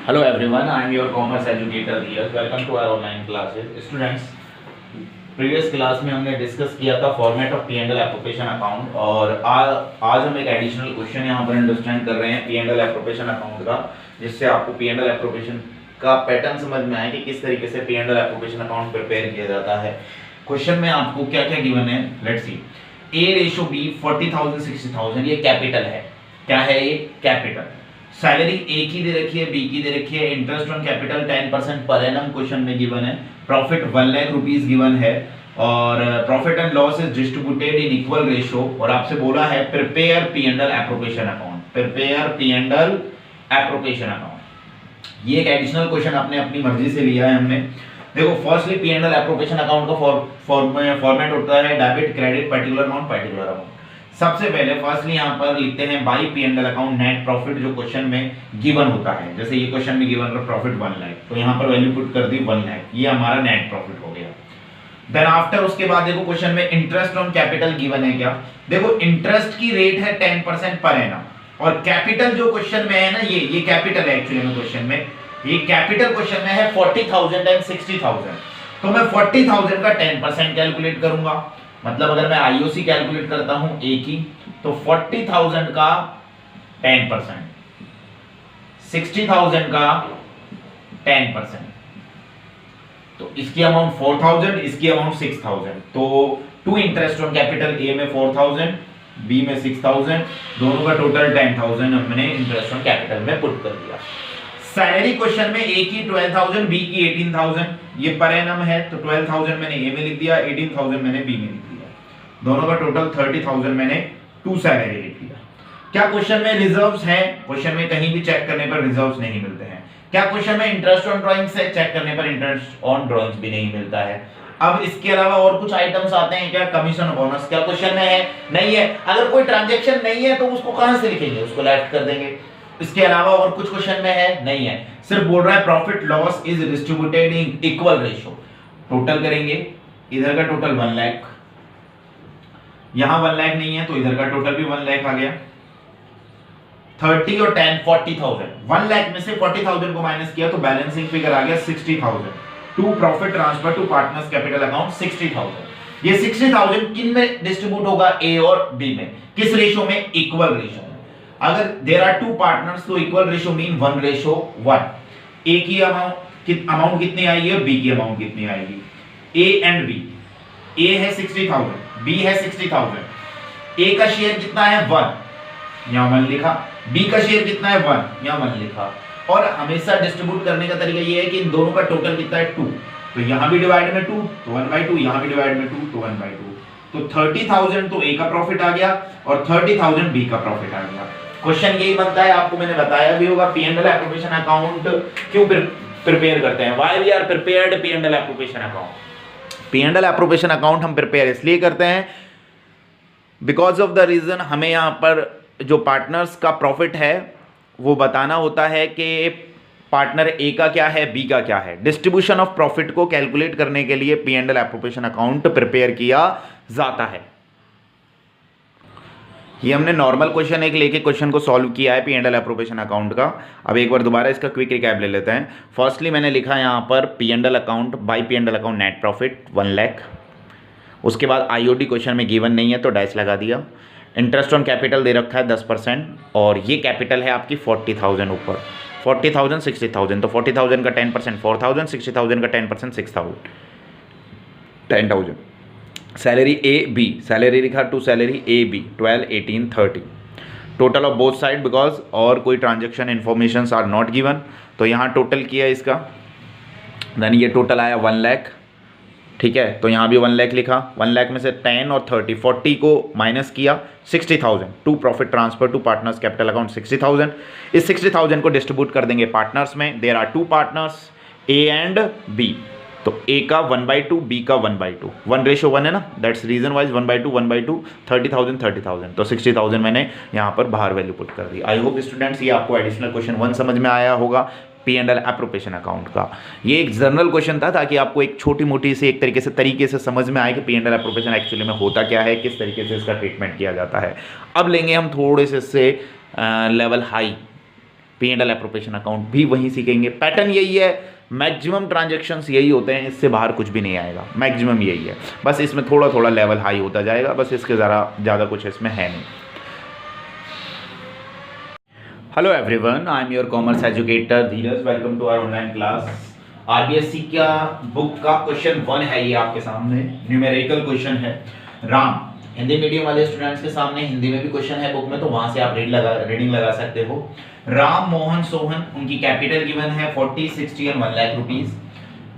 Hello everyone, I am your commerce educator here. Welcome to our online classes. Students, previous class में हमने discuss किया था format of P and L appropriation account और आज हम एक एडिशनल क्वेश्चन यहाँ पर अंडरस्टैंड कर रहे हैं P and L appropriation account का, जिससे आपको पी एंड एल एप्रोप्रिएशन का पैटर्न समझ में आए कि किस तरीके से P and L appropriation account prepare किया जाता है। क्वेश्चन में आपको क्या क्या गिवन है, let's see. A ratio B 40,000 60,000, ये कैपिटल है। क्या है ये? कैपिटल। सैलरी ए की दे रखी है, बी की दे रखी है। Interest on capital 10% per annum question में गिवन है। प्रॉफिट 1 लाख रुपीस गिवन है और profit and loss is distributed in equal ratio. और आपसे बोला है prepare P and L appropriation account, prepare P and L appropriation account. ये एक एडिशनल क्वेश्चन आपने अपनी मर्जी से लिया है हमने। देखो, firstly P and L appropriation account का फॉर्मेट होता है debit credit particular amount particular amount. सबसे पहले फर्स्टली यहां पर लिखते हैं by P and L account net profit, जो क्वेश्चन में गिवन होता है। जैसे ये क्वेश्चन में गिवन है प्रॉफिट 1 लाख, तो यहां पर वैल्यू पुट कर दी 1 लाख, ये हमारा नेट प्रॉफिट हो गया। देन आफ्टर उसके बाद देखो क्वेश्चन में इंटरेस्ट ऑन कैपिटल गिवन है। क्या देखो, इंटरेस्ट की रेट है 10% पर एनम और कैपिटल जो क्वेश्चन में है ना, ये कैपिटल है एक्चुअली में क्वेश्चन में। ये कैपिटल क्वेश्चन में है 40,000 एंड 60,000, तो मैं 40,000 का 10% कैलकुलेट करूंगा। मतलब अगर मैं आईओसी कैलकुलेट करता हूं ए की, तो 40,000 का 10%, 60,000 का 10%, तो इसकी अमाउंट 4,000, इसकी अमाउंट 6,000। तो टू इंटरेस्ट ऑन कैपिटल, ए में 4,000 बी में 6,000, दोनों का टोटल 10,000 हमने इंटरेस्ट ऑन कैपिटल में पुट कर दिया। सैलरी क्वेश्चन में ए की 12,000 बी की 18,000, ये पर एनम है तो 12,000 मैंने ए में लिख दिया, 18,000 मैंने बी में लिख दिया। दोनों का टोटल 30,000 मैंने टू सैलरी लिख दिया। क्या क्वेश्चन में रिजर्व्स हैं? क्वेश्चन में कहीं भी चेक करने पर रिजर्व्स नहीं मिलते हैं। क्या क्वेश्चन में इंटरेस्ट ऑन ड्राइंग्स है? चेक करने पर इंटरेस्ट ऑन ड्राइंग्स भी नहीं मिलता है। अब इसके अलावा और कुछ आइटम्स आते हैं क्या? कमीशन बोनस क्या क्वेश्चन में है? नहीं है। अगर कोई ट्रांजैक्शन नहीं है तो उसको कहां से लिखेंगे? उसको लेफ्ट कर देंगे। इसके अलावा और कुछ क्वेश्चन में है? नहीं है। सिर्फ बोल रहा है profit loss is distributed in equal ratio. Total करेंगे, इधर का टोटल 1 लाख, यहां 1 लाख नहीं है तो इधर का टोटल भी 1 लाख आ गया। 30 और 10 40,000, 1 लाख में से 40,000 को माइनस किया तो बैलेंसिंग फिगर आ गया 60,000। To profit transfer to partners capital account 60,000। ये 60,000 किन में डिस्ट्रीब्यूट होगा? ए और बी में। किस रेशियो में? इक्वल रेशियो में। अगर देयर आर टू पार्टनर्स तो इक्वल रेशियो मीन 1:1। ए की अमाउंट कितनी आएगी और बी की अमाउंट कितनी आएगी? ए एंड बी। ए है 60,000, बी है 60,000। ए का शेयर कितना है? 1, यहां 1 लिखा। बी का शेयर कितना है? 1, यहां 1 लिखा। और हमेशा डिस्ट्रीब्यूट करने का तरीका ये है कि इन दोनों का टोटल कितना है? 2, तो यहां भी डिवाइड में 2 तो 1/2, यहां भी डिवाइड में 2 तो 1/2। तो 30,000 तो ए का प्रॉफिट आ गया और 30,000 बी का प्रॉफिट आ गया। क्वेश्चन यही बनता है, आपको मैंने बताया भी होगा P and L appropriation account क्यों प्रिपेयर करते हैं। Why we are prepared P and L appropriation account. P and L appropriation account हम प्रिपेयर इसलिए करते हैं बिकॉज ऑफ द रीजन हमें यहाँ पर जो पार्टनर्स का प्रॉफिट है वो बताना होता है कि पार्टनर ए का क्या है, बी का क्या है। डिस्ट्रीब्यूशन ऑफ प्रॉफिट को कैलकुलेट करने के लिए P and L appropriation account prepare किया जाता है। ये हमने नॉर्मल क्वेश्चन एक लेके क्वेश्चन को सॉल्व किया है P and L appropriation account का। अब एक बार दोबारा इसका क्विक रिकैप ले लेते हैं। फर्स्टली मैंने लिखा यहाँ पर P and L account by P and L account net profit 1 lakh. उसके बाद आईओडी क्वेश्चन में गिवन नहीं है तो डैश लगा दिया। इंटरेस्ट ऑन कैपिटल दे रखा है 10% और ये कैपिटल है आपकी 40,000 ऊपर, 40,000 60,000, तो 40,000 का 10% 4,000, 60,000 का 10% 6,000, 10,000। सैलरी ए बी, सैलरी लिखा to salary A B 12 18 30। Total of both side because और कोई transaction information are not given, तो यहाँ टोटल किया इसका। देन ये टोटल आया 1 लाख, ठीक है। तो यहाँ भी 1 लाख लिखा। 1 लाख में से 10 और 30, 40 को माइनस किया 60,000। To profit transfer to partners capital account 60,000। इस 60,000 को डिस्ट्रीब्यूट कर देंगे पार्टनर्स में। There are two partners A and B, तो ए का 1/2 बी का 1/2, 1:1 है ना, दैट्स रीजन वाइज 1/2 1/2 30,000 30,000, तो 60,000 मैंने यहाँ पर बाहर वैल्यू पुट कर दी। आई होप स्टूडेंट्स ये आपको एडिशनल क्वेश्चन 1 समझ में आया होगा P and L appropriation account का। ये एक जनरल क्वेश्चन था ताकि आपको एक छोटी मोटी से एक तरीके से समझ में आए कि P and L appropriation actually में होता क्या है, किस तरीके से इसका ट्रीटमेंट किया जाता है। अब लेंगे हम थोड़े से इससे level high P&L appropriation account भी वहीं सीखेंगे। पैटर्न यही है, मैक्सिमम ट्रांजैक्शंस यही होते हैं, इससे बाहर कुछ भी नहीं आएगा, मैक्सिमम यही है, बस इसमें थोड़ा थोड़ा लेवल हाई होता जाएगा, बस इसके ज़्यादा कुछ इसमें है नहीं। Hello everyone, I am your commerce educator Dheeraj, welcome to our online class. RBSC का बुक का क्वेश्चन 1 है ये आपके सामने, न्यूमेरिकल क्वेश्चन है। राम, हिंदी मीडियम वाले स्टूडेंट्स के सामने हिंदी में भी क्वेश्चन है बुक में, तो वहां से आप रीडिंग लगा सकते हो। राम, मोहन, सोहन, उनकी कैपिटल गिवन है 40, 60 and 1 lakh rupees.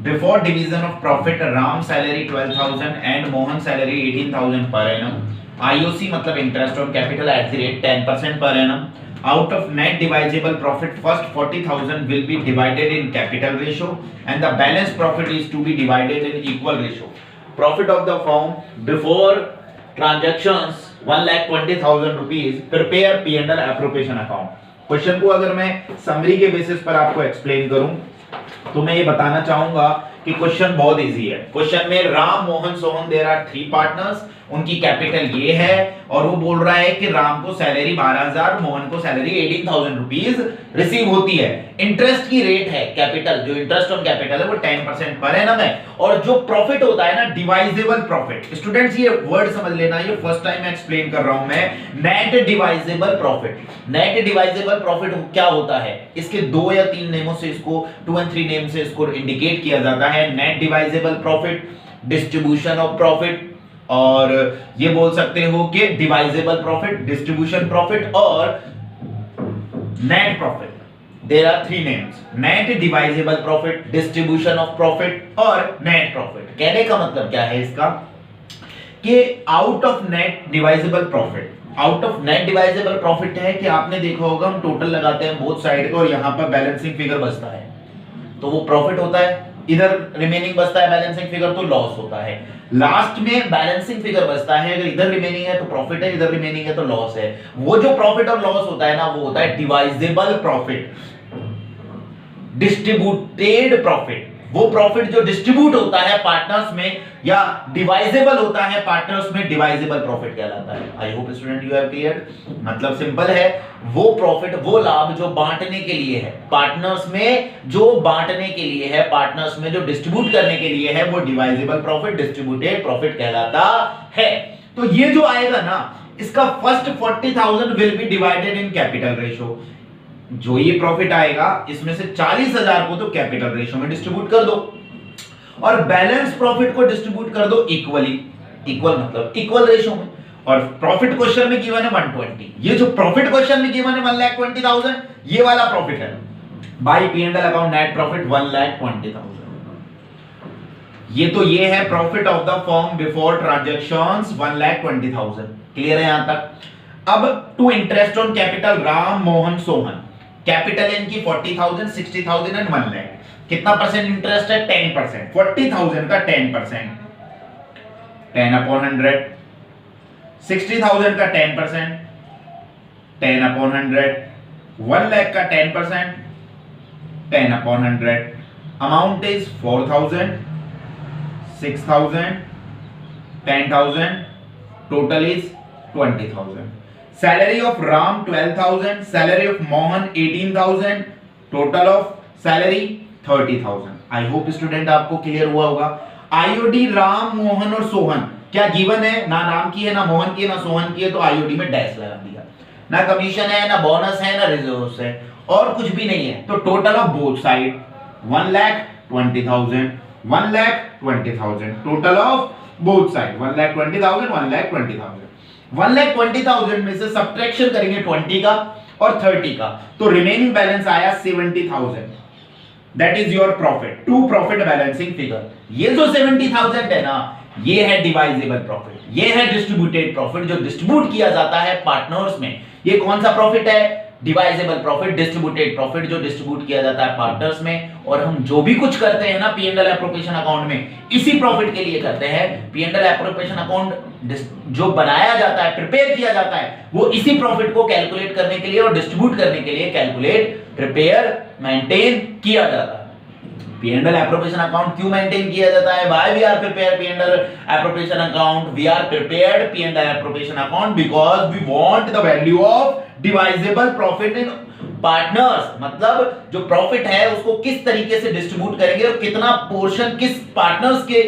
Before division of profit, Ram salary 12,000 and Mohan salary 18,000 per annum. IOC मतलब interest on capital at the rate 10% per annum. Out of net divisible profit, first 40,000 will be divided in capital ratio and the balance profit is to be divided in equal ratio. Profit of the firm before transactions 1,20,000 rupees. Prepare P&L appropriation account. Question को अगर मैं summary के basis पर आपको explain करूं तो मैं ये बताना चाहूंगा कि क्वेश्चन बहुत इजी है। क्वेश्चन में Ram, Mohan, Sohan, there are 3 partners, उनकी कैपिटल ये है और वो बोल रहा है कि राम को सैलरी 12,000, मोहन को सैलरी 18,000 रुपीस रिसीव होती है। इंटरेस्ट की रेट है, कैपिटल जो इंटरेस्ट ऑन कैपिटल है वो 10% पर एनम है, और जो प्रॉफिट होता है ना, डिवाइजेबल प्रॉफिट। स्टूडेंट्स ये वर्ड समझ लेना, ये फर्स्ट टाइम मैं एक्सप्लेन कर रहा हूं मैं। Net divisible profit, net divisible profit क्या होता है, इसके 2 या 3 नेमों से इसको 2 and 3 नेम से इसको इंडिकेट किया जाता है। Net divisible profit, distribution of profit, और ये बोल सकते हो कि डिवाइजेबल प्रॉफिट, डिस्ट्रीब्यूशन प्रॉफिट और net profit. There are 3 names, net divisible profit, distribution of profit और नेट प्रॉफिट। कहने का मतलब क्या है इसका कि out of net divisible profit, out of net divisible profit है कि आपने देखा होगा हम टोटल लगाते हैं बोथ साइड को और यहां पर बैलेंसिंग फिगर बचता है तो वो प्रॉफिट होता है, इधर रिमेनिंग बचता है बैलेंसिंग फिगर तो लॉस होता है। लास्ट में बैलेंसिंग फिगर बचता है, अगर इधर रिमेनिंग है तो प्रॉफिट है, इधर रिमेनिंग है तो लॉस है। वो जो प्रॉफिट और लॉस होता है ना, वो होता है डिवाइजेबल प्रॉफिट, डिस्ट्रीब्यूटेड प्रॉफिट। वो प्रॉफिट जो डिस्ट्रीब्यूट होता है पार्टनर्स में या डिवाइजेबल होता है पार्टनर्स में, डिवाइजेबल प्रॉफिट कहलाता है। I hope student you have clear. मतलब सिंपल है, वो प्रॉफिट, वो लाभ जो बांटने के लिए है पार्टनर्स में, जो बांटने के लिए है पार्टनर्स में, जो डिस्ट्रीब्यूट करने के लिए है, वो डिवाइजेबल प्रॉफिट, डिस्ट्रीब्यूटेड प्रॉफिट कहलाता है। तो ये जो आएगा ना, इसका first 40,000 will be divided in capital ratio. जो ये प्रॉफिट आएगा इसमें से 40,000 को तो कैपिटल रेशियो में डिस्ट्रीब्यूट कर दो और बैलेंस प्रॉफिट को डिस्ट्रीब्यूट कर दो इक्वली, इक्वल मतलब इक्वल रेशियो में। और प्रॉफिट क्वेश्चन में गिवन है 120, ये जो प्रॉफिट क्वेश्चन में गिवन है 1,20,000, ये वाला प्रॉफिट है bye P&L account. Net profit 1,20,000। ये तो ये है profit of the firm before transactions 1,20,000। Clear है यहां तक। अब to interest on capital, Ram, Mohan, Sohan, capital इनकी 40,000, 60,000 एंड 1 लाख। कितना परसेंट इंटरेस्ट है? 10%। 40,000 का 10%, 10/100। 60,000 का 10%, 10/100। 1 लाख का 10%, 10/100। Amount is 4,000, 6,000, 10,000, total is 20,000। Salary of Ram 12,000, salary of Mohan 18,000, total of salary 30,000। I hope student आपको क्लियर हुआ होगा। आईओडी राम, मोहन और सोहन क्या गिवन है? ना राम की है, ना मोहन की है, ना सोहन की है, तो आईओडी में डैश लगा दिया। ना कमीशन है, ना बोनस है, ना रिजर्व्स है, और कुछ भी नहीं है। तो total of both side 1,20,000, 1,20,000, total of both side 1,20,000, 1,20,000। 1,20,000 में से सब्ट्रैक्शन करेंगे 20 का और 30 का, तो रिमेनिंग बैलेंस आया 70,000। That is your profit to profit balancing figure. ये जो 70,000 है ना, ये है डिवाइजेबल प्रॉफिट, ये है डिस्ट्रीब्यूटेड प्रॉफिट, जो डिस्ट्रीब्यूट किया जाता है पार्टनर्स में। ये कौन सा प्रॉफिट है? डिवाइजेबल प्रॉफिट, डिस्ट्रीब्यूटेड प्रॉफिट, जो डिस्ट्रीब्यूट किया जाता है पार्टनर्स में। और हम जो भी कुछ करते हैं ना P&L एप्रोप्रिएशन अकाउंट में, इसी प्रॉफिट के लिए करते हैं। P&L एप्रोप्रिएशन अकाउंट जो बनाया जाता है, प्रिपेयर किया जाता है, वो इसी प्रॉफिट को कैलकुलेट करने के लिए और डिस्ट्रीब्यूट करने के लिए कैलकुलेट, प्रिपेयर, मेंटेन किया जाता है। P&L appropriation account क्यों मेंटेन किया जाता है? Why we are prepared P&L appropriation account? We are prepared P&L appropriation account because we want the value of divisible profit in partners मतलब जो प्रॉफिट है उसको किस तरीके से डिस्ट्रीब्यूट करेंगे और कितना पोर्शन किस पार्टनर्स के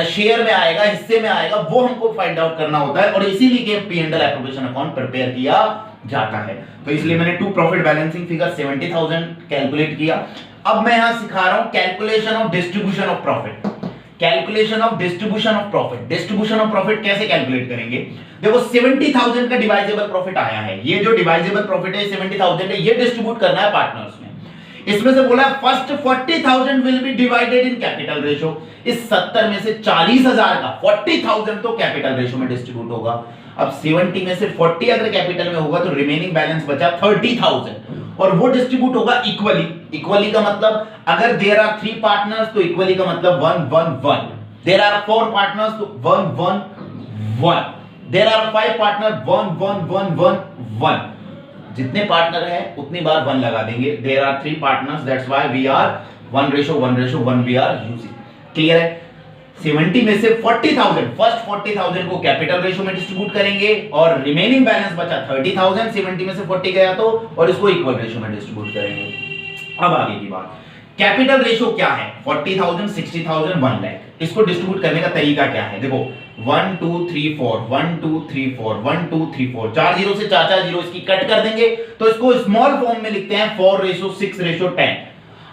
शेयर में आएगा, हिस्से में आएगा, वो हमको फाइंड आउट करना होता है और इसीलिए P&L एप्रोप्रिएशन अकाउंट प्रिपेयर किया जाता है। तो इसलिए मैंने to profit balancing figure 70,000 calculate किया। अब मैं यहां सिखा रहा हूं calculation of distribution of profit. Calculation of distribution of profit. Distribution of profit कैसे कैलकुलेट करेंगे? देखो 70,000 का डिवाइजेबल प्रॉफिट आया है, ये जो डिवाइजेबल प्रॉफिट है 70,000 है, ये डिस्ट्रीब्यूट करना है पार्टनर्स में। इसमें से बोला first 40,000 will be divided in capital ratio. इस 70 में से 40,000 का 40,000 तो कैपिटल रेशो में डिस्ट्रीब्यूट होगा। अब 70 में से 40 अगर कैपिटल में होगा तो रिमेनिंग बैलेंस बचा 30,000 और वो डिस्ट्रीब्यूट होगा इक्वली। इक्वली का मतलब अगर देयर आर 3 पार्टनर्स तो इक्वली का मतलब 1-1-1। देयर आर 4 पार्टनर्स तो 1-1-1। There are 5 partner 1-1-1-1-1। जितने पार्टनर है उतनी बार 1 लगा देंगे। There are 3 partners, that's why we are 1:1:1 we are using. Clear है? 70 में से 40,000 फर्स्ट 40,000 को कैपिटल रेशो में डिस्ट्रीब्यूट करेंगे और रिमेनिंग बैलेंस बचा 30,000, 70 में से 40 गया तो, और इसको इक्वल रेशो में डिस्ट्रीब्यूट करेंगे। अब आगे की बात, कैपिटल रेशो क्या है? 40,000, 60,000, 1 लाख। इसको डिस्ट्रीब्यूट करने का तरीका क्या है? देखो 1 2 3 4 1 2 3 4 1 2 3 4 4 जीरो से 4 जीरो इसकी कट कर देंगे तो इसको स्मॉल फॉर्म में लिखते हैं 4:6:10।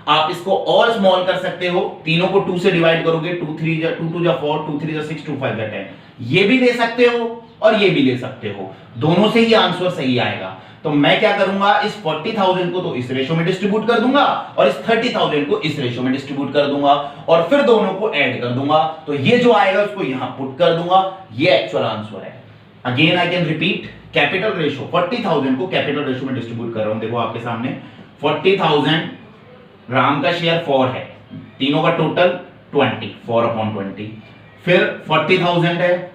आप इसको और स्मॉल कर सकते हो, तीनों को 2 से डिवाइड करोगे, 2 3 जा 2 2 जा 4, 2 3 जा 6, 2 5 जा 10। ये भी ले सकते हो और ये भी ले सकते हो, दोनों से ही आंसर सही आएगा। तो मैं क्या करूंगा, इस 40,000 को तो इस रेशो में डिस्ट्रीब्यूट कर दूंगा और इस 30,000 को इस रेशो में डिस्ट्रीब्यूट कर दूंगा और फिर दोनों को ऐड कर दूंगा, तो ये जो आएगा उसको यहां पुट कर दूंगा। ये एक्चुअल आंसर है। Again I can repeat, capital ratio 40,000 को कैपिटल रेशो में डिस्ट्रीब्यूट कर रहा हूं। देखो आपके सामने 40,000 राम का शेयर 4 है, तीनों का टोटल 20, 4/20। फिर 40,000 है,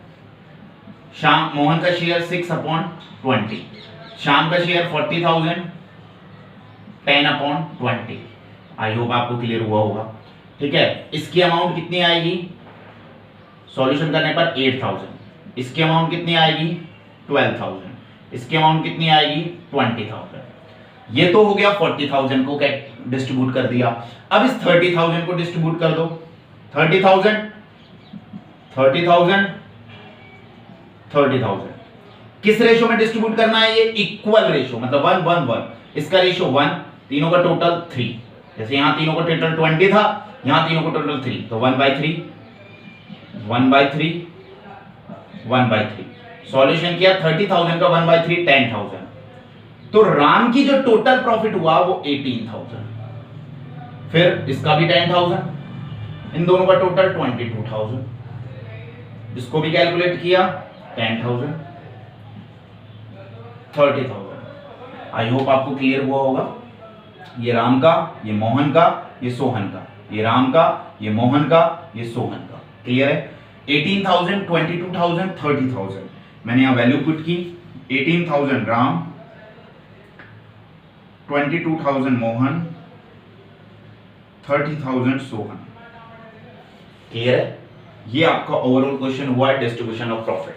श्याम मोहन का शेयर 6/20, श्याम का शेयर 40,000 10/20। आई होप आपको क्लियर हुआ होगा। ठीक है, इसकी अमाउंट कितनी आएगी सॉल्यूशन करने पर? 8,000। इसकी अमाउंट कितनी आएगी? 12,000। इसकी अमाउंट कितनी आएगी? 20,000। ये तो हो गया 40,000 को डिस्ट्रीब्यूट कर दिया। अब इस 30,000 को डिस्ट्रीब्यूट कर दो। 30,000 30,000 30,000 किस रेशो में डिस्ट्रीब्यूट करना है? ये इक्वल रेशो, मतलब 1:1:1। इसका रेशो 1, तीनों का टोटल 3। जैसे यहां तीनों का टोटल 20 था, यहां तीनों का टोटल 3, तो 1/3 1/3 1/3। सॉल्यूशन किया, 30,000 का 1/3 10,000। तो राम की जो टोटल प्रॉफिट हुआ वो 18,000। फिर इसका भी 10,000, इन दोनों का टोटल 22,000। इसको भी कैलकुलेट किया, 10,000 30,000। आई होप आपको क्लियर हुआ होगा। ये राम का, ये मोहन का, ये सोहन का, ये राम का, ये मोहन का, ये सोहन का। क्लियर है? 18,000 22,000 30,000 मैंने यहां वैल्यू पुट की। 18,000 राम, 22,000 मोहन, 30,000 सोहन। क्लियर है? ये आपका ओवरऑल क्वेश्चन हुआ है डिस्ट्रीब्यूशन ऑफ प्रॉफिट।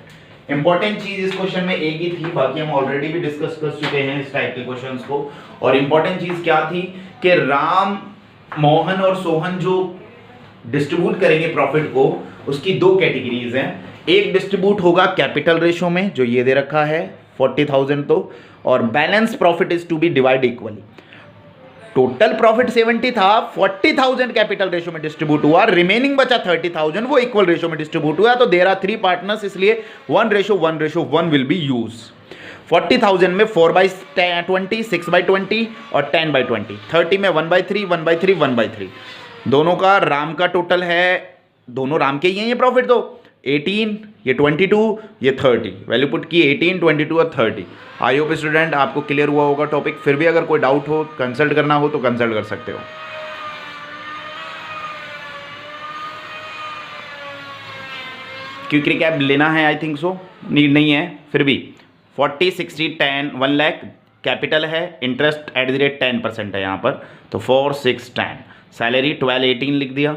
इंपॉर्टेंट चीज इस क्वेश्चन में एक ही थी, बाकी हम ऑलरेडी भी डिस्कस कर चुके हैं इस टाइप के क्वेश्चंस को। और इंपॉर्टेंट चीज क्या थी कि राम, मोहन और सोहन जो डिस्ट्रीब्यूट करेंगे प्रॉफिट को, उसकी 2 कैटेगरीज हैं। एक डिस्ट्रीब्यूट होगा कैपिटल रेशो में, जो ये दे रखा है 40,000 तो, और balance profit is to be divide equally. Total profit 70 था, 40,000 कैपिटल रेशो में डिस्ट्रीब्यूट हुआ, रिमेनिंग बचा 30,000, वो इक्वल रेशो में डिस्ट्रीब्यूट हुआ। तो देयर आर 3 पार्टनर्स, इसलिए 1:1:1 विल बी यूज। 40,000 में 4/20, 6/20 और 10/20। 30 में 1/3 1/3 1/3। दोनों का राम का टोटल है, दोनों राम के ही हैं ये प्रॉफिट, तो 18, ये 22, ये 30। वैल्यू पुट की 18, 22 और 30। आई होप स्टूडेंट आपको क्लियर हुआ होगा टॉपिक। फिर भी अगर कोई डाउट हो, कंसल्ट करना हो तो कंसल्ट कर सकते हो। क्विक रिकैप लेना है, आई थिंक सो नीड नहीं है। फिर भी 40 60 10 1 लाख कैपिटल है, इंटरेस्ट @ 10% है यहाँ पर, तो 4 6 10। सैलरी 12 18 लिख दिया।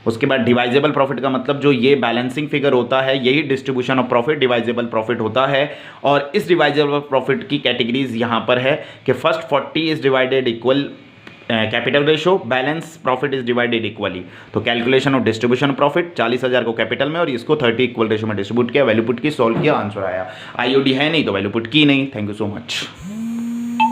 उसके बाद डिवाइजेबल प्रॉफिट का मतलब जो ये बैलेंसिंग फिगर होता है यही distribution of profit divisible profit होता है। और इस डिवाइजेबल प्रॉफिट की कैटेगरीज यहाँ पर है कि first 40 is divided equal capital ratio, balance profit is divided equally. तो कैलकुलेशन ऑफ डिस्ट्रीब्यूशन प्रॉफिट 40,000 को कैपिटल में और इसको 30 इक्वल रेशो में डिस्ट्रीब्यूट किया, वैल्यू पुट की, सॉल्व किया, आंसर आया। आईओडी है नहीं तो वैल्यू पुट की नहीं। Thank you so much.